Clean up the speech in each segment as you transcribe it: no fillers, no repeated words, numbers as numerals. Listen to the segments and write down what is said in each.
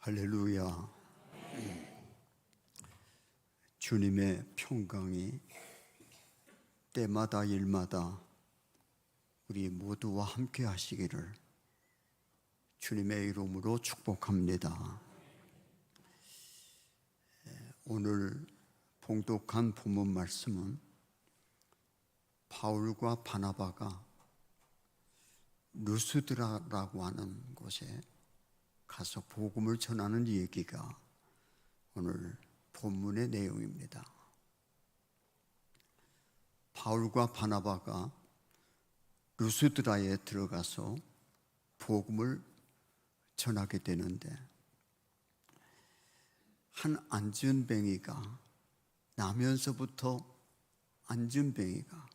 할렐루야. 주님의 평강이 때마다 일마다 우리 모두와 함께 하시기를 주님의 이름으로 축복합니다. 오늘 봉독한 본문 말씀은 바울과 바나바가 루스드라라고 하는 곳에 가서 복음을 전하는 얘기가 오늘 본문의 내용입니다. 바울과 바나바가 루스드라에 들어가서 복음을 전하게 되는데, 한 안전뱅이가 나면서부터 안전뱅이가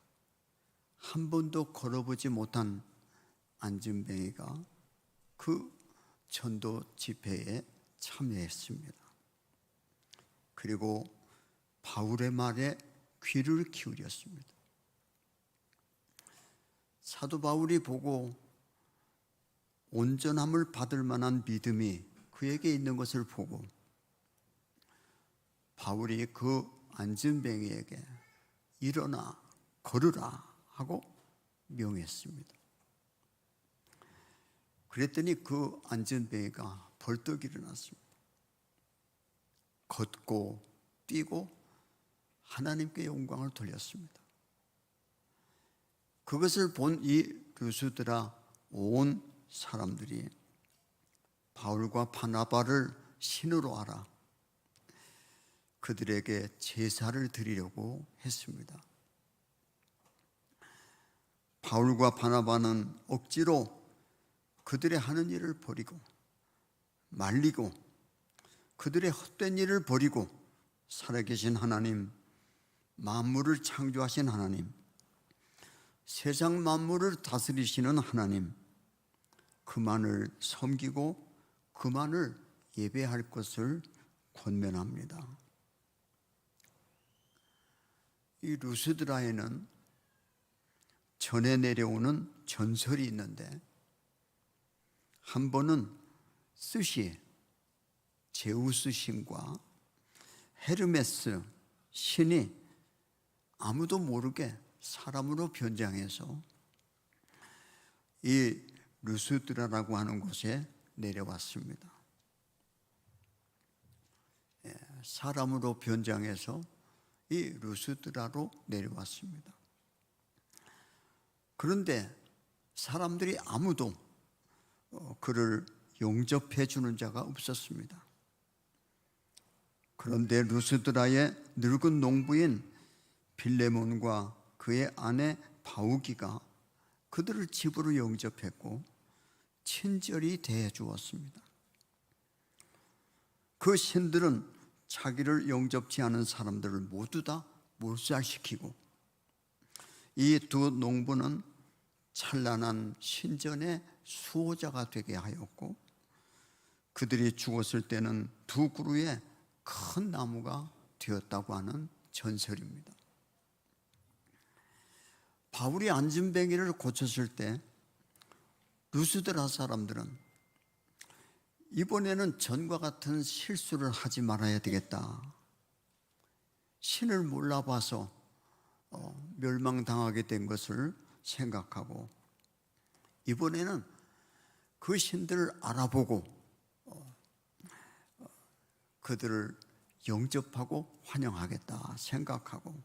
한 번도 걸어보지 못한 안전뱅이가 그 전도 집회에 참여했습니다. 그리고 바울의 말에 귀를 기울였습니다. 사도 바울이 보고 온전함을 받을 만한 믿음이 그에게 있는 것을 보고 바울이 그 안전뱅이에게 일어나 걸으라 하고 명했습니다. 그랬더니 그 안전뱅이가 벌떡 일어났습니다. 걷고 뛰고 하나님께 영광을 돌렸습니다. 그것을 본 이 루스드라 온 사람들이 바울과 바나바를 신으로 알아 그들에게 제사를 드리려고 했습니다. 바울과 바나바는 억지로 그들의 하는 일을 버리고 말리고 그들의 헛된 일을 버리고 살아계신 하나님, 만물을 창조하신 하나님, 세상 만물을 다스리시는 하나님, 그만을 섬기고 그만을 예배할 것을 권면합니다. 이 루스드라에는 전해 내려오는 전설이 있는데, 한 번은 스시, 제우스 신과 헤르메스 신이 아무도 모르게 사람으로 변장해서 이 루스드라라고 하는 곳에 내려왔습니다. 사람으로 변장해서 이 루스드라로 내려왔습니다. 그런데 사람들이 아무도 그를 용접해 주는 자가 없었습니다. 그런데 루스드라의 늙은 농부인 빌레몬과 그의 아내 바우기가 그들을 집으로 영접했고 친절히 대해 주었습니다. 그 신들은 자기를 영접지 않은 사람들을 모두 다 몰살시키고, 이 두 농부는 찬란한 신전의 수호자가 되게 하였고, 그들이 죽었을 때는 두 그루의 큰 나무가 되었다고 하는 전설입니다. 바울이 안전뱅이를 고쳤을 때 루스드라 사람들은 이번에는 전과 같은 실수를 하지 말아야 되겠다, 신을 몰라봐서 멸망당하게 된 것을 생각하고 이번에는 그 신들을 알아보고 그들을 영접하고 환영하겠다 생각하고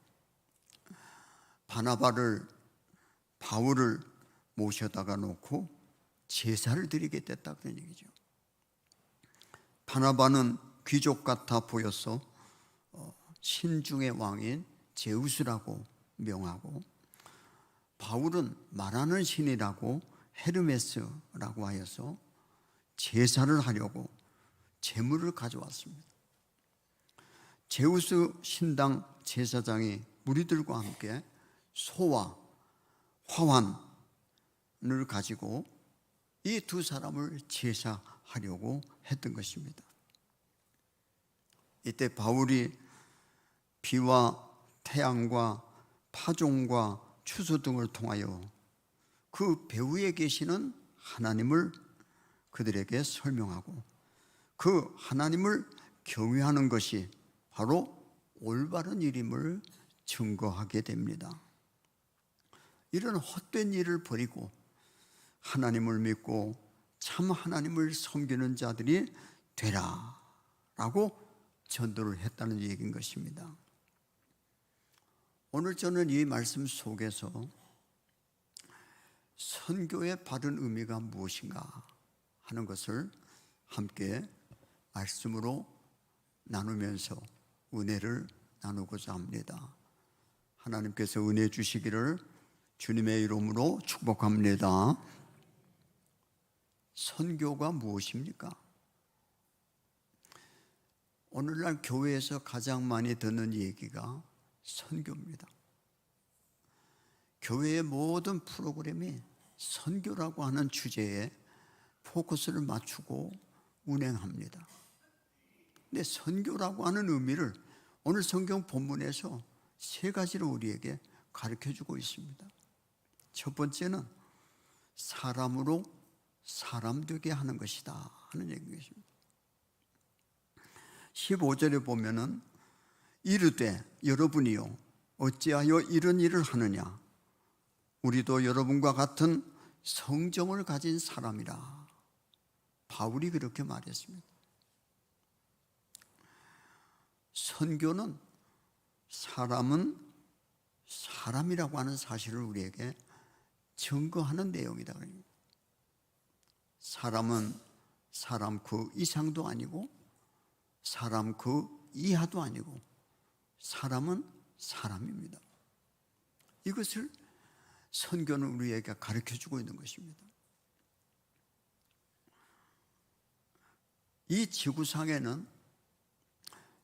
바울을 모셔다가 놓고 제사를 드리게 됐다는 얘기죠. 바나바는 귀족 같아 보여서 신중의 왕인 제우스라고 명하고, 바울은 말하는 신이라고 헤르메스라고 하여서 제사를 하려고 제물을 가져왔습니다. 제우스 신당 제사장이 무리들과 함께 소와 화환을 가지고 이 두 사람을 제사하려고 했던 것입니다. 이때 바울이 비와 태양과 파종과 추수 등을 통하여 그 배후에 계시는 하나님을 그들에게 설명하고 그 하나님을 경외하는 것이 바로 올바른 일임을 증거하게 됩니다. 이런 헛된 일을 버리고 하나님을 믿고 참 하나님을 섬기는 자들이 되라 라고 전도를 했다는 얘기인 것입니다. 오늘 저는 이 말씀 속에서 선교의 바른 의미가 무엇인가 하는 것을 함께 말씀으로 나누면서 은혜를 나누고자 합니다. 하나님께서 은혜 주시기를 주님의 이름으로 축복합니다. 선교가 무엇입니까? 오늘날 교회에서 가장 많이 듣는 얘기가 선교입니다. 교회의 모든 프로그램이 선교라고 하는 주제에 포커스를 맞추고 운행합니다. 근데 선교라고 하는 의미를 오늘 성경 본문에서 세 가지로 우리에게 가르쳐주고 있습니다. 첫 번째는 사람으로 사람 되게 하는 것이다 하는 얘기입니다. 15절에 보면은 이르되 여러분이요 어찌하여 이런 일을 하느냐 우리도 여러분과 같은 성정을 가진 사람이라. 바울이 그렇게 말했습니다. 선교는 사람은 사람이라고 하는 사실을 우리에게 증거하는 내용이다. 사람은 사람 그 이상도 아니고 사람 그 이하도 아니고 사람은 사람입니다. 이것을 선교는 우리에게 가르쳐주고 있는 것입니다. 이 지구상에는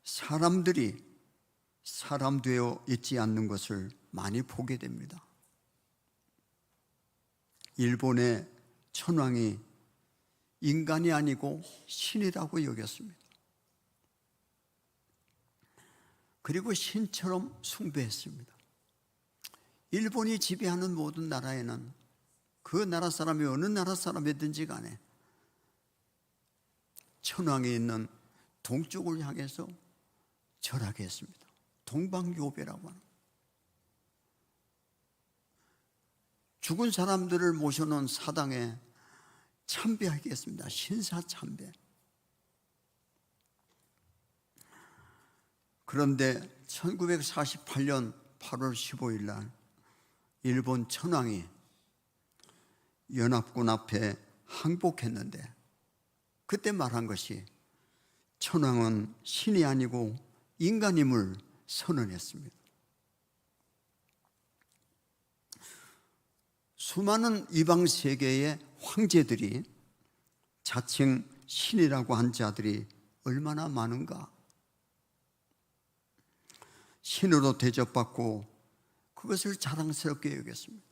사람들이 사람 되어 있지 않는 것을 많이 보게 됩니다. 일본의 천황이 인간이 아니고 신이라고 여겼습니다. 그리고 신처럼 숭배했습니다. 일본이 지배하는 모든 나라에는 그 나라 사람이 어느 나라 사람이든지 간에 천황에 있는 동쪽을 향해서 절하게 했습니다. 동방요배라고 하는. 죽은 사람들을 모셔놓은 사당에 참배하게 했습니다. 신사참배. 그런데 1948년 8월 15일 날 일본 천황이 연합군 앞에 항복했는데 그때 말한 것이 천황은 신이 아니고 인간임을 선언했습니다. 수많은 이방 세계의 황제들이 자칭 신이라고 한 자들이 얼마나 많은가. 신으로 대접받고 그것을 자랑스럽게 여겼습니다.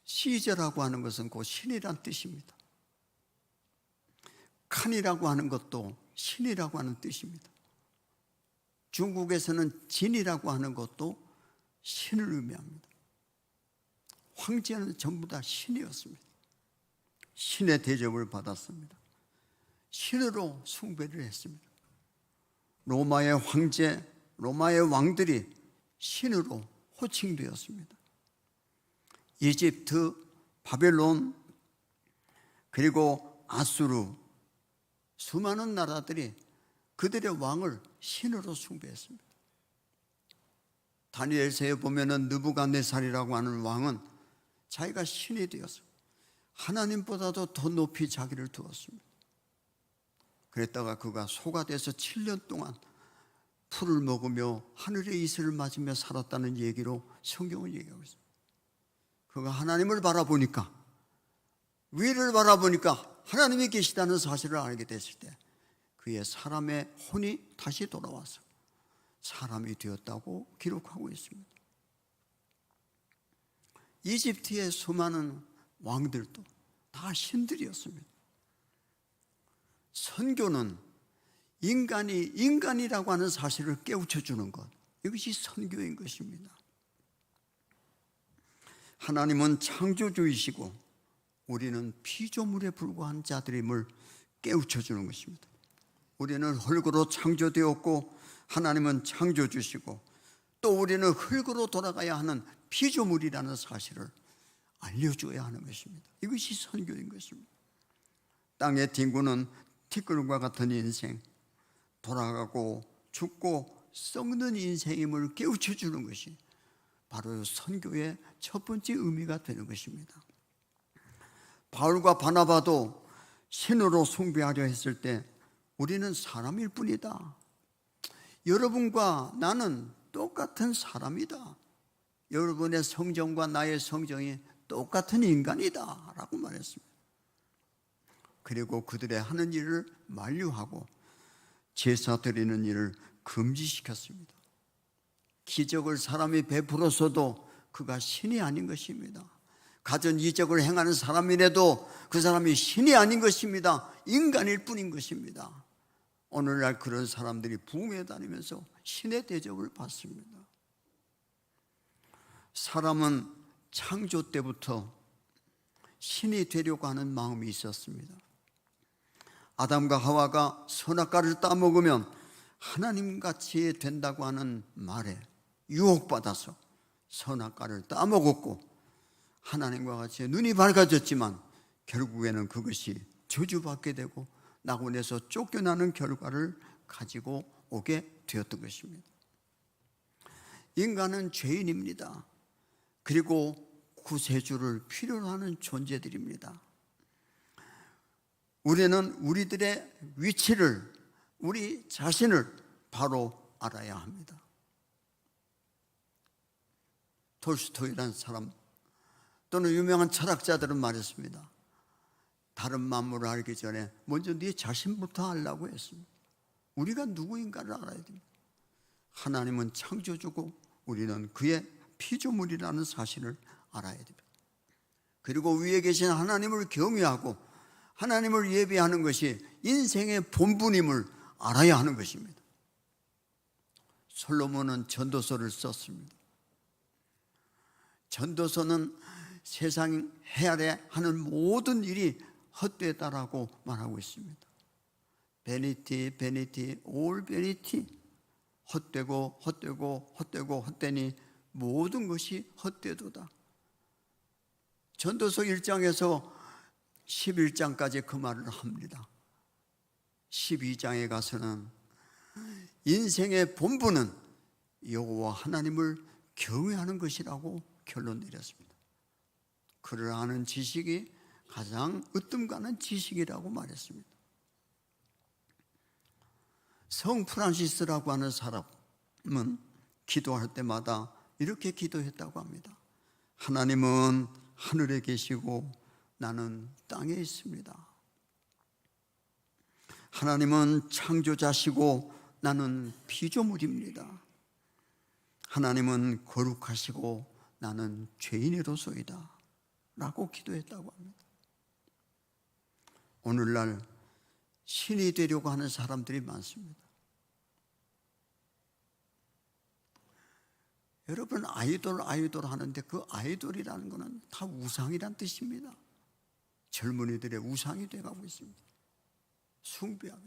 시저라고 하는 것은 곧 신이란 뜻입니다. 칸이라고 하는 것도 신이라고 하는 뜻입니다. 중국에서는 진이라고 하는 것도 신을 의미합니다. 황제는 전부 다 신이었습니다. 신의 대접을 받았습니다. 신으로 숭배를 했습니다. 로마의 황제, 로마의 왕들이 신으로 호칭되었습니다. 이집트, 바벨론, 그리고 아수르, 수많은 나라들이 그들의 왕을 신으로 숭배했습니다. 다니엘서에 보면은 느부갓네살이라고 하는 왕은 자기가 신이 되어서 하나님보다도 더 높이 자기를 두었습니다. 그랬다가 그가 소가 돼서 7년 동안 풀을 먹으며 하늘의 이슬을 맞으며 살았다는 얘기로 성경을 얘기하고 있습니다. 그가 하나님을 바라보니까, 위를 바라보니까 하나님이 계시다는 사실을 알게 됐을 때 그의 사람의 혼이 다시 돌아와서 사람이 되었다고 기록하고 있습니다. 이집트의 수많은 왕들도 다 신들이었습니다. 선교는 인간이 인간이라고 하는 사실을 깨우쳐주는 것, 이것이 선교인 것입니다. 하나님은 창조주이시고 우리는 피조물에 불과한 자들임을 깨우쳐 주는 것입니다. 우리는 흙으로 창조되었고 하나님은 창조주시고 또 우리는 흙으로 돌아가야 하는 피조물이라는 사실을 알려줘야 하는 것입니다. 이것이 선교인 것입니다. 땅의 뒹구는 티끌과 같은 인생, 돌아가고 죽고 썩는 인생임을 깨우쳐 주는 것이 바로 선교의 첫 번째 의미가 되는 것입니다. 바울과 바나바도 신으로 숭배하려 했을 때 우리는 사람일 뿐이다. 여러분과 나는 똑같은 사람이다. 여러분의 성정과 나의 성정이 똑같은 인간이다 라고 말했습니다. 그리고 그들의 하는 일을 만류하고 제사 드리는 일을 금지시켰습니다. 기적을 사람이 베풀었어도 그가 신이 아닌 것입니다. 가전 이적을 행하는 사람이라도 그 사람이 신이 아닌 것입니다. 인간일 뿐인 것입니다. 오늘날 그런 사람들이 부흥에 다니면서 신의 대접을 받습니다. 사람은 창조 때부터 신이 되려고 하는 마음이 있었습니다. 아담과 하와가 선악과를 따먹으면 하나님같이 된다고 하는 말에 유혹받아서 선악과를 따먹었고 하나님과 같이 눈이 밝아졌지만 결국에는 그것이 저주받게 되고 낙원에서 쫓겨나는 결과를 가지고 오게 되었던 것입니다. 인간은 죄인입니다. 그리고 구세주를 필요로 하는 존재들입니다. 우리는 우리들의 위치를, 우리 자신을 바로 알아야 합니다. 톨스토이라는 사람 또는 유명한 철학자들은 말했습니다. 다른 만물을 알기 전에 먼저 네 자신부터 알라고 했습니다. 우리가 누구인가를 알아야 됩니다. 하나님은 창조주고 우리는 그의 피조물이라는 사실을 알아야 됩니다. 그리고 위에 계신 하나님을 경외하고 하나님을 예배하는 것이 인생의 본분임을 알아야 하는 것입니다. 솔로몬은 전도서를 썼습니다. 전도서는 세상 해아래 하는 모든 일이 헛되다라고 말하고 있습니다. 베니티, 베니티, 올 베니티. 헛되고 헛되고 헛되고 헛되니 모든 것이 헛되도다. 전도서 1장에서 11장까지 그 말을 합니다. 12장에 가서는 인생의 본분은 여호와 하나님을 경외하는 것이라고 결론 내렸습니다. 그를 아는 지식이 가장 으뜸 가는 지식이라고 말했습니다. 성 프란시스라고 하는 사람은 기도할 때마다 이렇게 기도했다고 합니다. 하나님은 하늘에 계시고 나는 땅에 있습니다. 하나님은 창조자시고 나는 피조물입니다. 하나님은 거룩하시고 나는 죄인이로소이다 라고 기도했다고 합니다. 오늘날 신이 되려고 하는 사람들이 많습니다. 여러분 아이돌 하는데 그 아이돌이라는 것은 다 우상이란 뜻입니다. 젊은이들의 우상이 돼가고 있습니다. 숭배하고.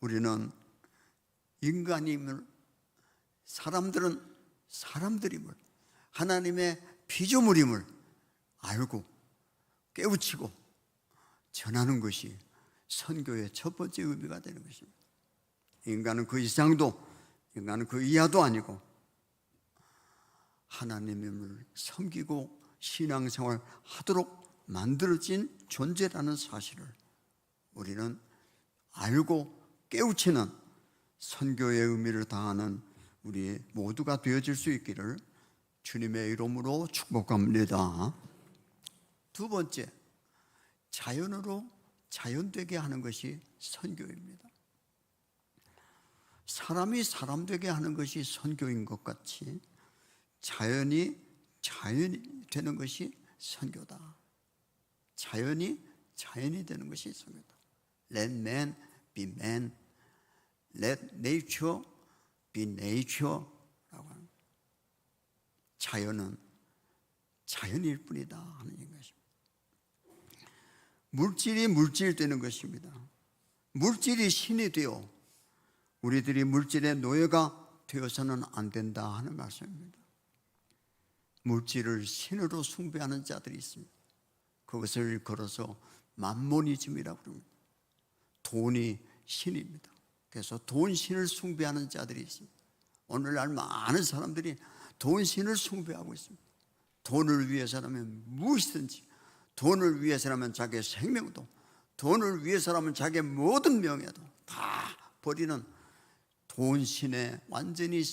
우리는 인간임을, 사람들은 사람들임을, 하나님의 피조물임을 알고 깨우치고 전하는 것이 선교의 첫 번째 의미가 되는 것입니다. 인간은 그 이상도, 인간은 그 이하도 아니고 하나님을 섬기고 신앙생활 하도록 만들어진 존재라는 사실을 우리는 알고 깨우치는 선교의 의미를 다하는 우리 모두가 되어질 수 있기를 주님의 이름으로 축복합니다. 두 번째, 자연으로 자연되게 하는 것이 선교입니다. 사람이 사람 되게 하는 것이 선교인 것 같이 자연이 되는 것이 선교다. 자연이 되는 것이 선교다. Let man be man. Let nature be nature 라고 합니다. 자연은 자연일 뿐이다 하는 것입니다. 물질이 물질되는 것입니다. 물질이 신이 되어 우리들이 물질의 노예가 되어서는 안 된다 하는 말씀입니다. 물질을 신으로 숭배하는 자들이 있습니다. 그것을 걸어서 맘모니즘이라고 합니다. 돈이 신입니다. 그래서 돈신을 숭배하는 자들이 있습니다. 오늘날 많은 사람들이 돈신을 숭배하고 있습니다. 돈을 위해서라면 무엇이든지, 돈을 위해서라면 자기의 생명도, 돈을 위해서라면 자기의 모든 명예도 다 버리는 돈신에 완전히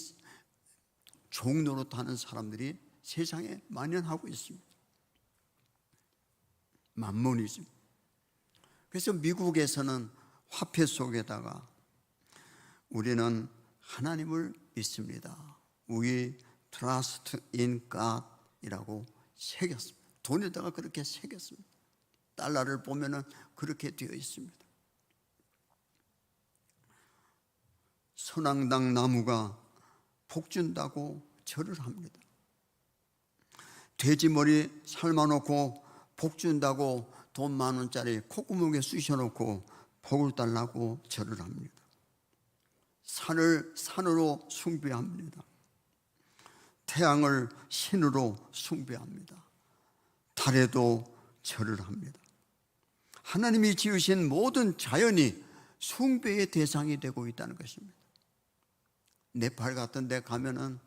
종노릇하는 사람들이 세상에 만연하고 있습니다. 맘모니즘. 그래서 미국에서는 화폐 속에다가 우리는 하나님을 믿습니다. We trust in God 이라고 새겼습니다. 돈에다가 그렇게 새겼습니다. 달러를 보면은 그렇게 되어 있습니다. 선앙당 나무가 복 준다고 절을 합니다. 돼지머리 삶아놓고 복 준다고 돈 10,000원짜리 콧구멍에 쑤셔놓고 복을 달라고 절을 합니다. 산을 산으로 숭배합니다. 태양을 신으로 숭배합니다. 달에도 절을 합니다. 하나님이 지으신 모든 자연이 숭배의 대상이 되고 있다는 것입니다. 네팔 같은 데 가면은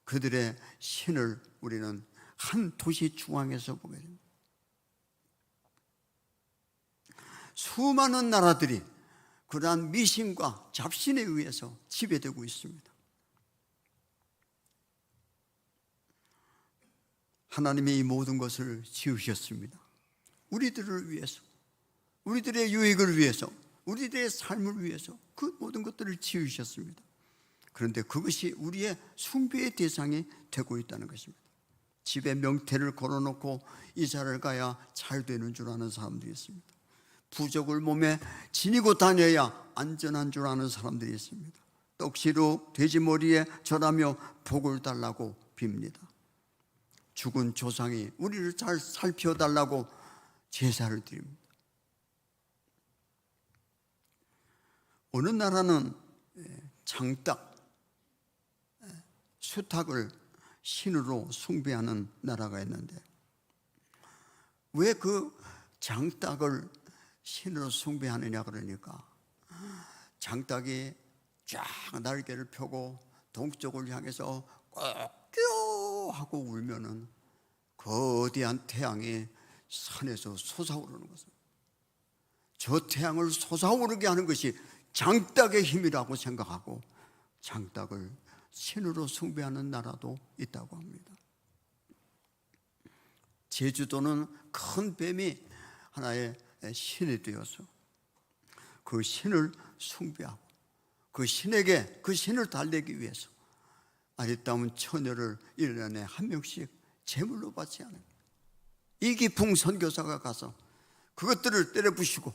그들의 신을 우리는 한 도시 중앙에서 보게 됩니다. 수많은 나라들이 그러한 미신과 잡신에 의해서 지배되고 있습니다. 하나님이 이 모든 것을 지으셨습니다. 우리들을 위해서, 우리들의 유익을 위해서, 우리들의 삶을 위해서 그 모든 것들을 지으셨습니다. 그런데 그것이 우리의 숭배의 대상이 되고 있다는 것입니다. 집에 명태를 걸어놓고 이사를 가야 잘 되는 줄 아는 사람들이 있습니다. 부적을 몸에 지니고 다녀야 안전한 줄 아는 사람들이 있습니다. 떡시로 돼지머리에 절하며 복을 달라고 빕니다. 죽은 조상이 우리를 잘 살펴달라고 제사를 드립니다. 어느 나라는 장닭, 수탉을 신으로 숭배하는 나라가 있는데 왜 그 장닭을 신으로 숭배하느냐 그러니까 장닭이 쫙 날개를 펴고 동쪽을 향해서 꾹 하고 울면은 거대한 태양이 산에서 솟아오르는 것입니다. 저 태양을 솟아오르게 하는 것이 장닭의 힘이라고 생각하고 장닭을 신으로 숭배하는 나라도 있다고 합니다. 제주도는 큰 뱀이 하나의 신이 되어서 그 신을 숭배하고 그 신에게 그 신을 달래기 위해서 아리따운 처녀를 1년에 한 명씩 제물로 받지 않아요. 이기풍 선교사가 가서 그것들을 때려부시고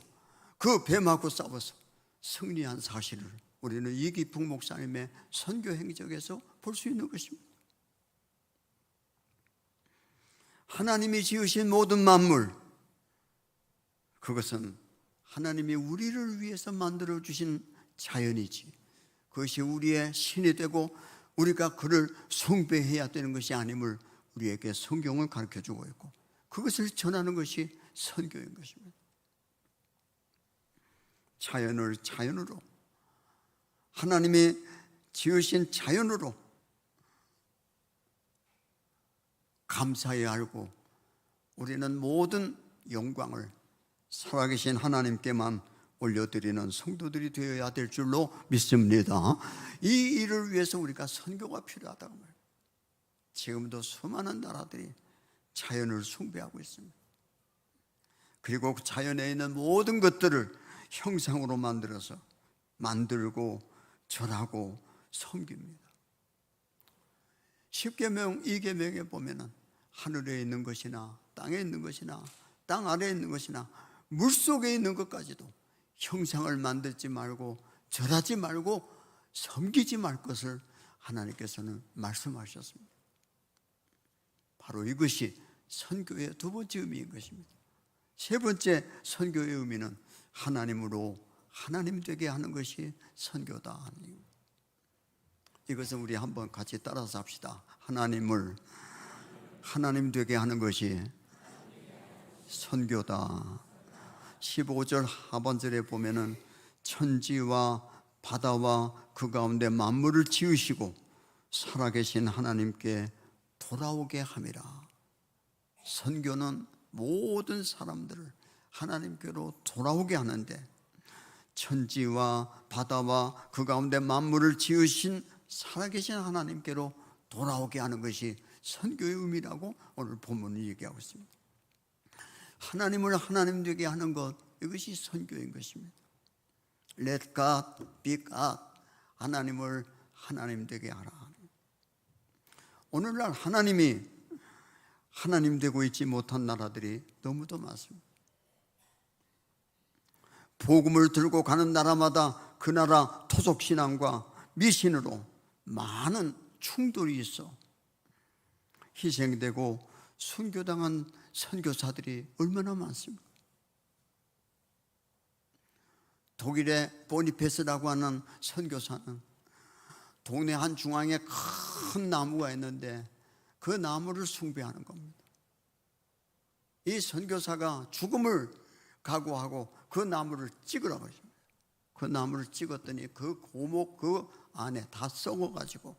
그 뱀하고 싸워서 승리한 사실을 우리는 이기풍 목사님의 선교 행적에서 볼 수 있는 것입니다. 하나님이 지으신 모든 만물, 그것은 하나님이 우리를 위해서 만들어주신 자연이지 그것이 우리의 신이 되고 우리가 그를 숭배해야 되는 것이 아님을 우리에게 성경은 가르쳐주고 있고 그것을 전하는 것이 선교인 것입니다. 자연을 자연으로, 하나님이 지으신 자연으로 감사히 알고 우리는 모든 영광을 살아계신 하나님께만 올려드리는 성도들이 되어야 될 줄로 믿습니다. 이 일을 위해서 우리가 선교가 필요하다고 말합니다. 지금도 수많은 나라들이 자연을 숭배하고 있습니다. 그리고 그 자연에 있는 모든 것들을 형상으로 만들어서 만들고 절하고 섬깁니다. 10계명, 2계명에 보면은 하늘에 있는 것이나 땅에 있는 것이나 땅 아래에 있는 것이나 물속에 있는 것까지도 형상을 만들지 말고 절하지 말고 섬기지 말 것을 하나님께서는 말씀하셨습니다. 바로 이것이 선교의 두 번째 의미인 것입니다. 세 번째 선교의 의미는 하나님으로 하나님 되게 하는 것이 선교다. 이것은 우리 한번 같이 따라서 합시다. 하나님을 하나님 되게 하는 것이 선교다. 15절 하반절에 보면은 천지와 바다와 그 가운데 만물을 지으시고 살아계신 하나님께 돌아오게 함이라. 선교는 모든 사람들을 하나님께로 돌아오게 하는데, 천지와 바다와 그 가운데 만물을 지으신 살아계신 하나님께로 돌아오게 하는 것이 선교의 의미라고 오늘 본문이 얘기하고 있습니다. 하나님을 하나님 되게 하는 것, 이것이 선교인 것입니다. Let God be God. 하나님을 하나님 되게 하라. 오늘날 하나님이 하나님 되고 있지 못한 나라들이 너무도 많습니다. 복음을 들고 가는 나라마다 그 나라 토속신앙과 미신으로 많은 충돌이 있어 희생되고 순교당한 선교사들이 얼마나 많습니까? 독일의 보니페스라고 하는 선교사는 동네 한 중앙에 큰 나무가 있는데 그 나무를 숭배하는 겁니다. 이 선교사가 죽음을 각오하고 그 나무를 찍으라고 했습니다. 그 나무를 찍었더니 그 고목 그 안에 다 썩어가지고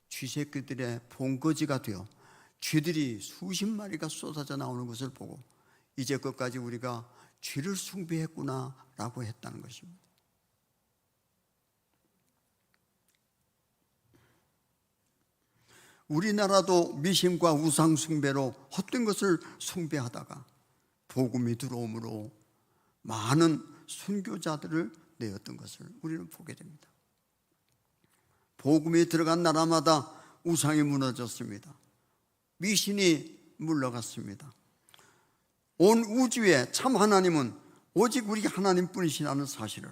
쥐새끼들의 본거지가 되어 쥐들이 수십 마리가 쏟아져 나오는 것을 보고 이제껏까지 우리가 쥐를 숭배했구나 라고 했다는 것입니다. 우리나라도 미신과 우상 숭배로 헛된 것을 숭배하다가 복음이 들어옴으로 많은 순교자들을 내었던 것을 우리는 보게 됩니다. 복음이 들어간 나라마다 우상이 무너졌습니다. 미신이 물러갔습니다. 온 우주에 참 하나님은 오직 우리 하나님뿐이시라는 사실을,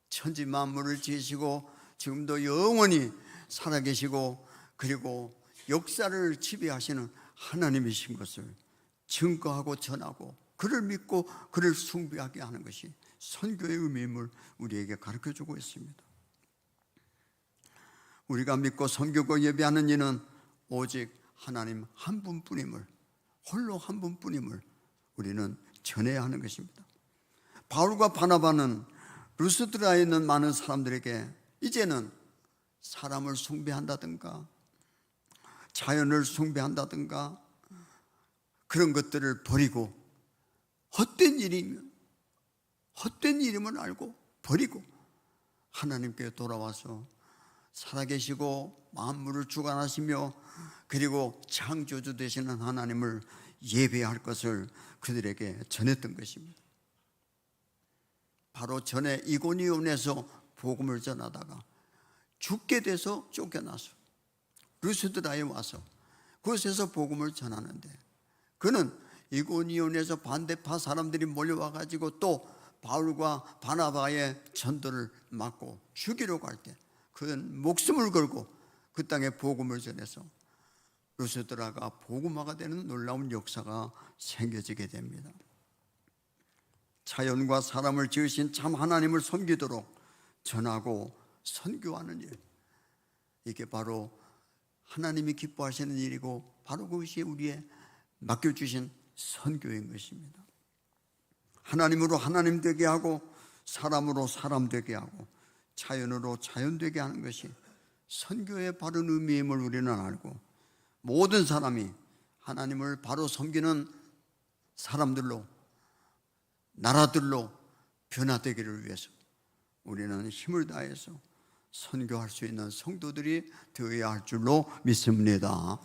천지 만물을 지으시고 지금도 영원히 살아계시고 그리고 역사를 지배하시는 하나님이신 것을 증거하고 전하고 그를 믿고 그를 숭배하게 하는 것이 선교의 의미임을 우리에게 가르쳐주고 있습니다. 우리가 믿고 섬기고 예배하는 이는 오직 하나님 한 분뿐임을, 홀로 한 분뿐임을 우리는 전해야 하는 것입니다. 바울과 바나바는 루스드라에 있는 많은 사람들에게 이제는 사람을 숭배한다든가 자연을 숭배한다든가 그런 것들을 버리고 헛된 일이면 헛된 일임을 알고 버리고 하나님께 돌아와서 살아계시고 만물을 주관하시며 그리고 창조주 되시는 하나님을 예배할 것을 그들에게 전했던 것입니다. 바로 전에 이고니온에서 복음을 전하다가 죽게 돼서 쫓겨나서 루스드라에 와서 그곳에서 복음을 전하는데, 그는 이고니온에서 반대파 사람들이 몰려와가지고 또 바울과 바나바의 전도를 막고 죽이려고 할 때 그는 목숨을 걸고 그 땅에 복음을 전해서 루스드라가 복음화가 되는 놀라운 역사가 생겨지게 됩니다. 자연과 사람을 지으신 참 하나님을 섬기도록 전하고 선교하는 일, 이게 바로 하나님이 기뻐하시는 일이고 바로 그것이 우리의 맡겨주신 선교인 것입니다. 하나님으로 하나님 되게 하고 사람으로 사람 되게 하고 자연으로 자연 되게 하는 것이 선교의 바른 의미임을 우리는 알고, 모든 사람이 하나님을 바로 섬기는 사람들로, 나라들로 변화되기를 위해서 우리는 힘을 다해서 선교할 수 있는 성도들이 되어야 할 줄로 믿습니다.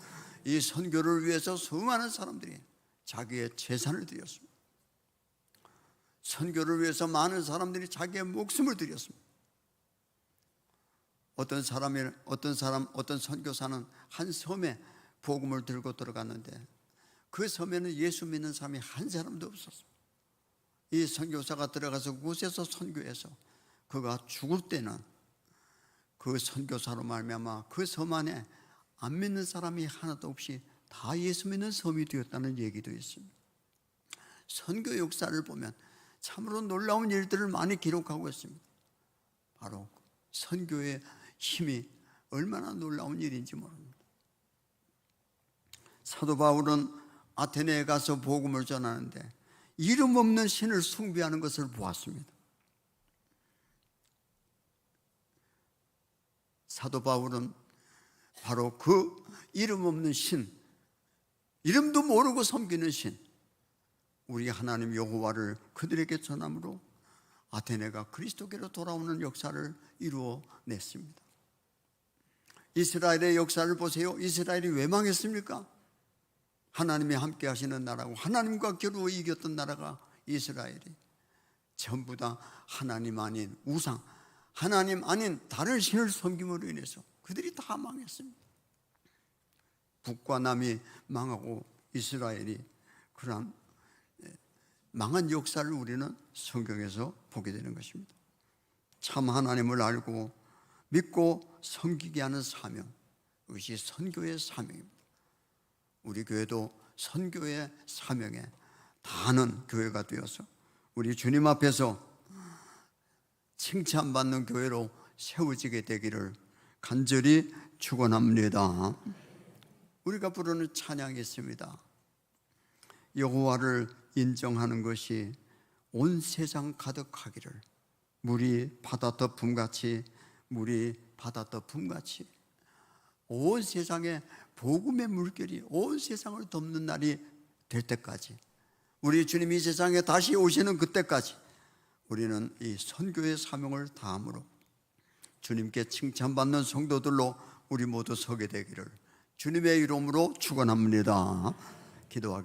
이 선교를 위해서 수많은 사람들이 자기의 재산을 드렸습니다. 선교를 위해서 많은 사람들이 자기의 목숨을 드렸습니다. 어떤 선교사는 한 섬에 복음을 들고 들어갔는데 그 섬에는 예수 믿는 사람이 한 사람도 없었습니다. 이 선교사가 들어가서 그곳에서 선교해서 그가 죽을 때는 그 선교사로 말미암아 그 섬 안에 안 믿는 사람이 하나도 없이 다 예수 믿는 섬이 되었다는 얘기도 있습니다. 선교 역사를 보면 참으로 놀라운 일들을 많이 기록하고 있습니다. 바로 선교의 힘이 얼마나 놀라운 일인지 모릅니다. 사도 바울은 아테네에 가서 복음을 전하는데 이름 없는 신을 숭배하는 것을 보았습니다. 사도 바울은 바로 그 이름 없는 신, 이름도 모르고 섬기는 신, 우리 하나님 여호와를 그들에게 전함으로 아테네가 그리스도께로 돌아오는 역사를 이루어냈습니다. 이스라엘의 역사를 보세요. 이스라엘이 왜 망했습니까? 하나님이 함께 하시는 나라고 하나님과 겨루어 이겼던 나라가 이스라엘이 전부 다 하나님 아닌 우상, 하나님 아닌 다른 신을 섬김으로 인해서 그들이 다 망했습니다. 북과 남이 망하고 이스라엘이 그러한 망한 역사를 우리는 성경에서 보게 되는 것입니다. 참 하나님을 알고 믿고 섬기게 하는 사명, 이것이 선교의 사명입니다. 우리 교회도 선교의 사명에 다하는 교회가 되어서 우리 주님 앞에서 칭찬받는 교회로 세워지게 되기를 간절히 축원합니다. 우리가 부르는 찬양이 있습니다. 여호와를 인정하는 것이 온 세상 가득하기를 물이 바다 덮음같이, 물이 바다 덮음같이 온 세상에 복음의 물결이 온 세상을 덮는 날이 될 때까지, 우리 주님이 이 세상에 다시 오시는 그때까지 우리는 이 선교의 사명을 다함으로 주님께 칭찬받는 성도들로 우리 모두 서게 되기를 주님의 이름으로 축원합니다. 기도하겠습니다.